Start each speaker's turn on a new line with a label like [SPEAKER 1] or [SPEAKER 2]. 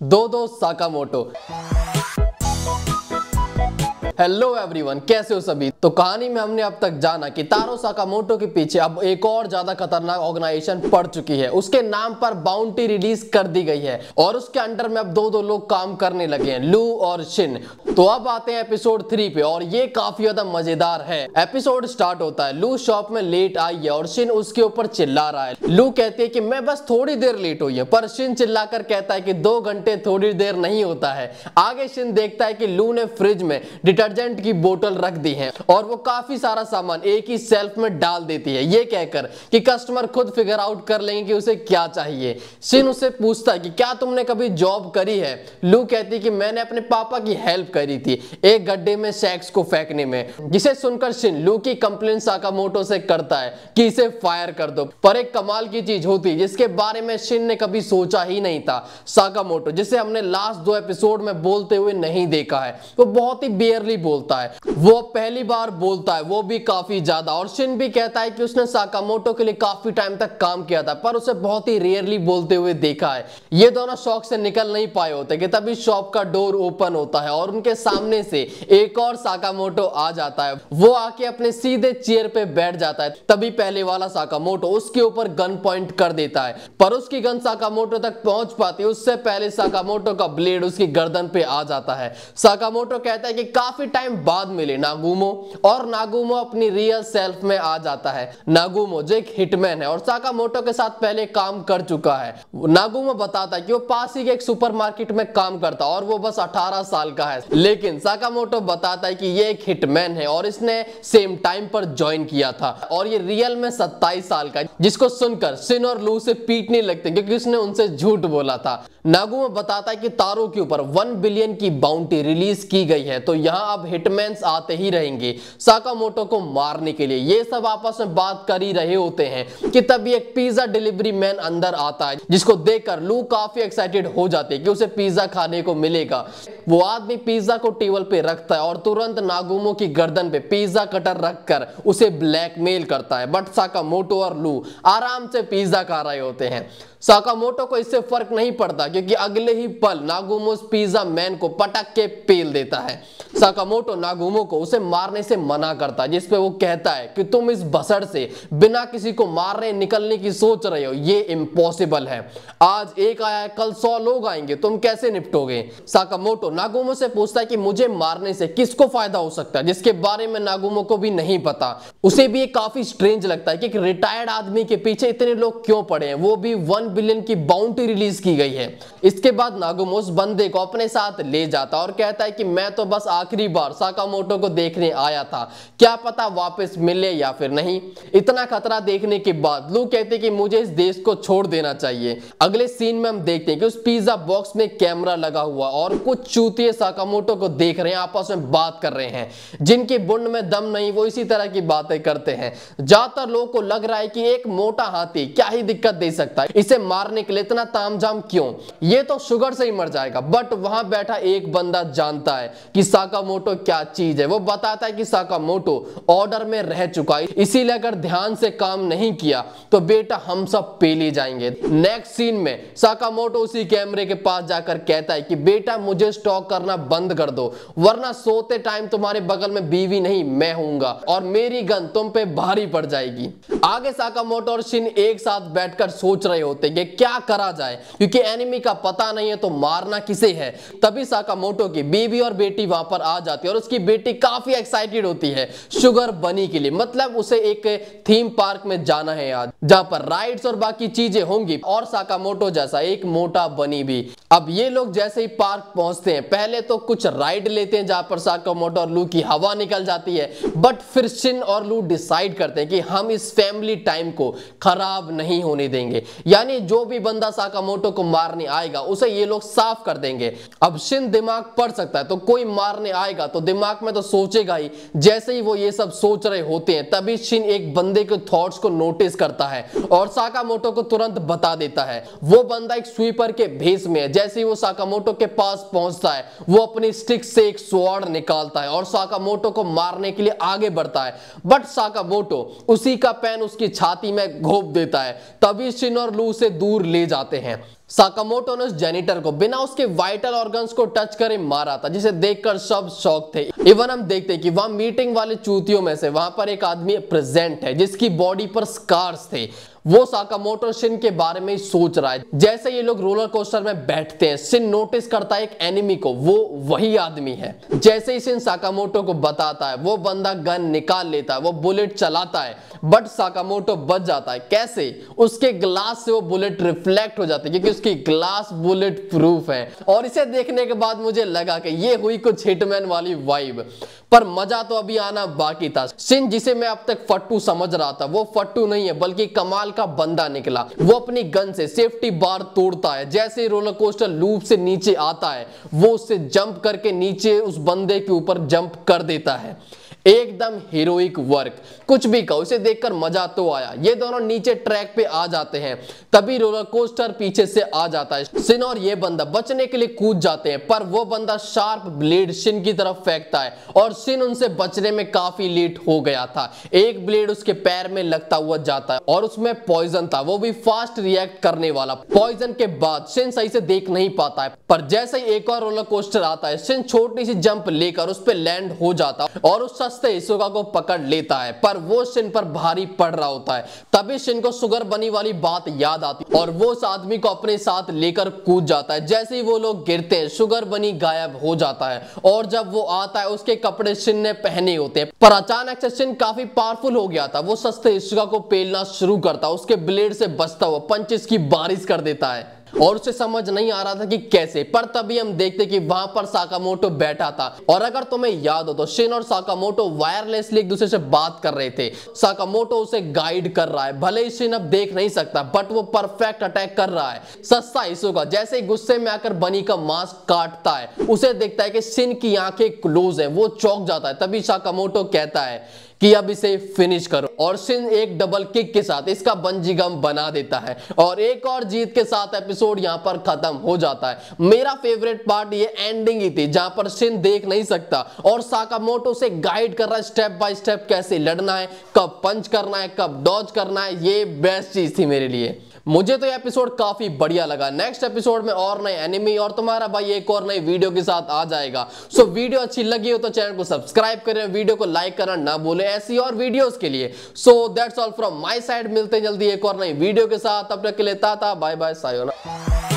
[SPEAKER 1] दो दोस्त Sakamoto. Hello everyone, कैसे हो सभी। तो कहानी में हमने अब तक जाना कि तारो साकामोटो के पीछे अब एक और ज्यादा खतरनाक ऑर्गेनाइजेशन पड़ चुकी है। उसके नाम पर बाउंटी रिलीज कर दी गई है और उसके अंडर में अब दो लोग काम करने लगे हैं, लू और शिन। तो अब आते हैं एपिसोड 3 पे और ये काफी ज्यादा मजेदार है। एपिसोड स्टार्ट होता है, लू शॉप में लेट आई है और शिन उसके ऊपर चिल्ला रहा है। लू कहती है कि मैं बस थोड़ी देर लेट हुई है, पर शिन चिल्लाकर कहता है कि 2 घंटे थोड़ी देर नहीं होता है। आगे शिन देखता है कि लू ने फ्रिज में डिटर्जेंट की बोतल रख दी है और वो काफी सारा सामान एक ही सेल्फ में डाल देती है, ये कहकर कि कस्टमर खुद फिगर आउट कर लेंगे कि उसे क्या चाहिए। शिन उससे पूछता है कि क्या तुमने कभी जॉब करी है। लू कहती है कि मैंने अपने पापा की हेल्प करी थी एक गड्ढे में शैक्स को फेंकने में। जिसे सुनकर शिन लू की कंप्लेंट साकामोटो से करता है कि इसे फायर कर दो। पर एक कमाल की चीज होती जिसके बारे में शिन ने कभी सोचा ही नहीं था, साकामोटो, जिसे हमने लास्ट 2 एपिसोड में बोलते हुए नहीं देखा है। वो बहुत ही बेयरली बोलता है, वो पहली बार बोलता है, वो भी काफी ज्यादा। और शिन भी कहता है कि उसने साकामोटो के लिए काफी टाइम तक काम किया था पर उसे बहुत ही रेयरली बोलते हुए देखा है। ये दोनों शॉक से निकल नहीं पाए होते कि तभी शॉप का डोर ओपन होता है और उनके सामने से एक और साकामोटो आ जाता है। वो आके अपने सीधे चेयर पे बैठ जाता है। तभी पहले वाला साकामोटो उसके ऊपर गन पॉइंट कर देता है, पर उसकी गन साकामोटो तक पहुंच पाती उससे पहले साकामोटो का ब्लेड उसकी गर्दन पे आ जाता है। साकामोटो कहता है कि काफी टाइम बाद मिले नागुमो, और नागुमो अपनी रियल सेल्फ में आ जाता है। नागुमो जो एक हिटमैन है और साकामोटो के साथ पहले काम कर चुका है। नागुमो बताता है कि वो पास ही के एक सुपरमार्केट में काम करता और वो बस 18 साल का है। लेकिन साकामोटो बताता है कि ये एक हिटमैन है और इसने सेम टाइम पर ज्वाइन किया था और ये रियल में 27 साल का है। जिसको सुनकर शिन और लू से पीटने लगते क्योंकि उसने उनसे झूठ बोला था। नागुमो बताता है कि तारो के ऊपर 1 बिलियन की बाउंटी रिलीज की गई है, तो यहाँ अब हिटमैन्स आते ही रहेंगे साकामोटो को मारने के लिए। ये सब आपस में बात कर ही रहे होते हैं कि तभी एक पिज्जा डिलीवरी मैन अंदर आता है, जिसको देखकर लू काफी एक्साइटेड हो जाती है कि उसे पिज्जा खाने को मिलेगा। वो आदमी पिज्जा को टेबल पे रखता है और तुरंत नागुमो की गर्दन पे पिज्जा कटर रखकर उसे ब्लैकमेल करता है। बट साकामोटो और लू आराम से पिज्जा खा रहे होते हैं। साकामोटो को इससे फर्क नहीं पड़ता क्योंकि अगले ही पल नागुमो पिज्जा मैन को पटक के पेल देता है। साकामोटो नागुमो को उसे मारने से मना करता है, जिसपे वो कहता है कि तुम इस भसड़ से बिना किसी को मारने निकलने की सोच रहे हो, ये इम्पॉसिबल है। आज एक आया है, कल 100 लोग आएंगे, तुम कैसे निपटोगे। साकामोटो नागुमो से पूछता है कि मुझे मारने से किसको फायदा हो सकता है, जिसके बारे में नागुमो को भी नहीं पता। उसे भी ये काफी स्ट्रेंज लगता है कि एक रिटायर्ड आदमी के पीछे इतने लोग क्यों पड़े हैं, वो भी 1 बिलियन की बाउंटी रिलीज की गई है। इसके बाद नागुमो उस बंदे को अपने साथ ले जाता और कहता है कि मैं तो बस आखिरी बार साकामोटो को देखने आया था, क्या पता वापस मिले या फिर नहीं। इतना खतरा देखने के बाद लू कहते कि मुझे इस देश को छोड़ देना चाहिए। अगले सीन में हम देखते हैं कि उस पिज्जा बॉक्स में कैमरा लगा हुआ और कुछ चूतिए साकामोटो को देख रहे हैं, आपस में बात कर रहे हैं। जिनके बुंड में दम नहीं वो इसी तरह की बातें करते हैं। ज्यादातर लोगों को लग रहा है कि एक मोटा हाथी क्या ही दिक्कत दे सकता है, इसे मारने के लिए इतना तामझाम क्यों, ये तो शुगर से ही मर जाएगा। बट वहां बैठा एक बंदा जानता है कि साकामोटो क्या चीज है। वो बताता है कि साकामोटो ऑर्डर में रह चुका है, इसीलिए अगर ध्यान से काम नहीं किया तो बेटा हम सब पेले जाएंगे। नेक्स्ट सीन में साकामोटो उसी कैमरे के पास जाकर कहता है कि बेटा मुझे स्टॉक करना बंद कर दो, वरना सोते टाइम तुम्हारे बगल में बीवी नहीं मैं हूंगा और मेरी गन तुम पे भारी पड़ जाएगी। आगे साकामोटो और शिन एक साथ बैठकर सोच रहे होते कि क्या करा जाए, क्योंकि एनिमी का पता नहीं है तो मारना किसे है। तभी साकामोटो की बीवी और बेटी वहां पर आ जाती है और उसकी बेटी काफी एक्साइटेड होती है शुगर बनी के लिए। मतलब उसे एक थीम पार्क में जाना है आज, जहां पर राइड्स और बाकी चीजें होंगी और साकामोटो जैसा एक मोटा बनी भी। अब ये लोग जैसे ही पार्क पहुंचते हैं पहले तो कुछ राइड लेते हैं जहां पर साकामोटो और लू की हवा निकल जाती है, बट फिर शिन और लू डिसाइड करते हैं कि हम इस फैमिली टाइम को खराब नहीं होने देंगे, यानी जो भी बंदा साकामोटो को मारने आएगा उसे ये लोग साफ कर देंगे। अब शिन दिमाग पढ़ सकता है तो कोई मारने आएगा तो दिमाग में तो सोचेगा ही। जैसे ही वो ये सब सोच रहे होते हैं तभी शिन एक बंदे के थॉट्स को नोटिस करता है और साकामोटो को तुरंत बता देता है। वो बंदा एक स्वीपर के भेस में है। जैसे ही वो साकामोटो के पास पहुंचता है वो अपनी स्टिक से एक स्वॉर्ड निकालता है और साकामोटो को मारने के लिए आगे बढ़ता है, बट साकामोटो उसी का पेन उसकी छाती में घोंप देता है। तभी शिन और लू उसे दूर ले जाते हैं। साकामोटो ने उस जेनिटर को बिना उसके वाइटल ऑर्गन्स को टच करे मारा था, जिसे देखकर सब शॉक थे। इवन हम देखते हैं कि वहां मीटिंग वाले चूतियों में से वहां पर एक आदमी प्रेजेंट है जिसकी बॉडी पर स्कार्स थे। वो साकामोटो शिन के बारे में ही सोच रहा है। जैसे ये लोग रोलर कोस्टर में बैठते हैं, शिन नोटिस करता है एक एनिमी को, वो वही आदमी है। जैसे ही शिन साकामोटो को बताता है, वो बंदा गन निकाल लेता है, वो बुलेट चलाता है, बट साकामोटो बच जाता है। कैसे? उसके ग्लास से वो बुलेट रिफ्लेक्ट हो जाती है, क्योंकि उसकी ग्लास बुलेट प्रूफ है। और इसे देखने के बाद मुझे लगा कि ये हुई कुछ हिटमैन वाली वाइब, पर मजा तो अभी आना बाकी था। शिन, जिसे मैं अब तक फट्टू समझ रहा था, वो फट्टू नहीं है बल्कि कमाल का बंदा निकला। वो अपनी गन से सेफ्टी बार तोड़ता है। जैसे ही रोलर कोस्टर लूप से नीचे आता है, वो उससे जंप करके नीचे उस बंदे के ऊपर जंप कर देता है। एकदम हीरोइक वर्क, कुछ भी कहो, इसे देखकर मजा तो आया। ये दोनों नीचे ट्रैक पे आ जाते हैं, तभी रोलर कोस्टर पीछे से आ जाता है। शिन और ये बंदा बचने के लिए कूद जाते हैं, पर वो बंदा शार्प ब्लेड शिन की तरफ फेंकता है और शिन उनसे बचने में काफी लेट हो गया था। एक ब्लेड उसके पैर में लगता हुआ जाता है और उसमें पॉइजन था, वो भी फास्ट रिएक्ट करने वाला। पॉइजन के बाद शिन सही से देख नहीं पाता है, पर जैसे ही एक और रोलर कोस्टर आता है, शिन छोटी सी जंप लेकर उस पर लैंड हो जाता और उस हिसोका को पकड़ लेता है, पर वो शिन पर भारी पड़ रहा होता है। तभी शिन को शुगर बनी वाली बात याद आती और वो उस आदमी को अपने साथ लेकर कूद जाता है। जैसे ही वो लोग गिरते हैं, शुगर बनी गायब हो जाता है और जब वो आता है, उसके कपड़े शिन ने पहने होते हैं। पर अचानक से शिन काफी पावरफुल हो गया था। वो सस्ते हिसोका को पेलना शुरू करता, उसके ब्लेड से बचता हुआ पंचेस की बारिश कर देता है और उसे समझ नहीं आ रहा था कि कैसे। पर तभी हम देखते कि वहां पर साकामोटो बैठा था और अगर तुम्हें याद हो तो शिन और साकामोटो वायरलेसली एक दूसरे से बात कर रहे थे। साकामोटो उसे गाइड कर रहा है, भले ही शिन अब देख नहीं सकता, बट वो परफेक्ट अटैक कर रहा है। सस्ता हिसोका जैसे ही गुस्से में आकर बनी का मास्क काटता है, उसे देखता है कि शिन की आंखें क्लोज है, वो चौंक जाता है। तभी साकामोटो कहता है कि अब इसे फिनिश करो और शिन एक डबल किक के साथ इसका बंजी गम बना देता है और एक और जीत के साथ एपिसोड यहां पर खत्म हो जाता है। मेरा फेवरेट पार्ट ये एंडिंग ही थी, जहां पर शिन देख नहीं सकता और साकामोटो से गाइड कर रहा है स्टेप बाय स्टेप कैसे लड़ना है, कब पंच करना है, कब डॉज करना है। ये बेस्ट चीज थी मेरे लिए। मुझे तो ये एपिसोड काफी बढ़िया लगा। नेक्स्ट एपिसोड में और नए एनिमी और तुम्हारा भाई एक और नई वीडियो के साथ आ जाएगा। सो वीडियो अच्छी लगी हो तो चैनल को सब्सक्राइब करें, वीडियो को लाइक करना ना भूलें ऐसी और वीडियोस के लिए। So that's all from my side. मिलते हैं जल्दी एक और नई वीडियो के साथ। तब तक के लिए टाटा बाय बाय सायोनारा।